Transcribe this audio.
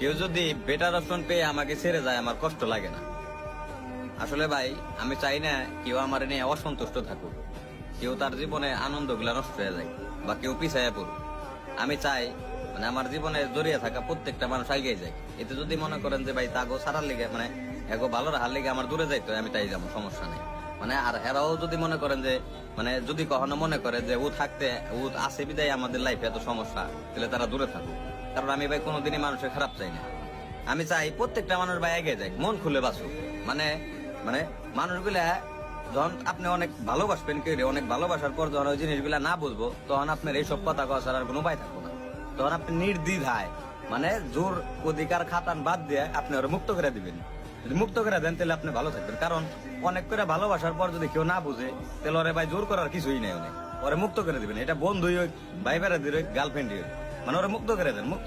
কেউ যদি better option পেয়ে আমাকে ছেড়ে যায় আমার কষ্ট লাগে না। আসলে ভাই আমি চাই না কেউ আমার নিয়ে অসন্তুষ্ট থাকুক, কেউ তার জীবনে আনন্দ গুলা নষ্ট হয়ে যায় বা কেউ পিছাইয়া পড়ুক। আমি চাই মানে আমার জীবনে জড়িয়ে থাকা প্রত্যেকটা মানুষ এগিয়ে যায়। এতে যদি মনে করেন যে ভাই তাগো সারার লিগে মানে এগো ভালো রাখার লিগে আমার দূরে যাইতো, আমি তাই যাবো, সমস্যা নেই। মানে আর এরাও যদি মনে করেন যে মানে যদি কখনো মনে করে যে ও থাকতে ও আছে বিদায় আমাদের লাইফে এত সমস্যা, তাহলে তারা দূরে থাকুক। কারণ আমি ভাই কোনোদিনই মানুষের খারাপ চাই না। আমি চাই প্রত্যেকটা মানুষ ভাই এগিয়ে যায়, মন খুলে বাঁচুক। মানে মানে মানুষগুলা যখন আপনি অনেক ভালোবাসবেন কেউ, অনেক ভালোবাসার পর যখন ওই জিনিসগুলা না বুঝবো, তখন আপনার এইসব কথা কওয়া ছাড়ার কোনো উপায় থাকবো না। তখন আপনি নির্দ্বিধায় মানে জোর অধিকার খাতান বাদ দিয়ে আপনি ওরা মুক্ত করে দিবেন। যদি মুক্ত করে দেন তাহলে আপনি ভালো থাকবেন। কারণ অনেক করে ভালোবাসার পর যদি কেউ না বুঝে, তাহলে ওরে ভাই জোর করার কিছুই নেই। অনেক ওরে মুক্ত করে দিবেন, এটা বন্ধুই হোক, ভাই বেড়াদের হোক, গার্লফ্রেন্ডই হোক, মানে ওরা মুক্ত করে দেন। মুক্ত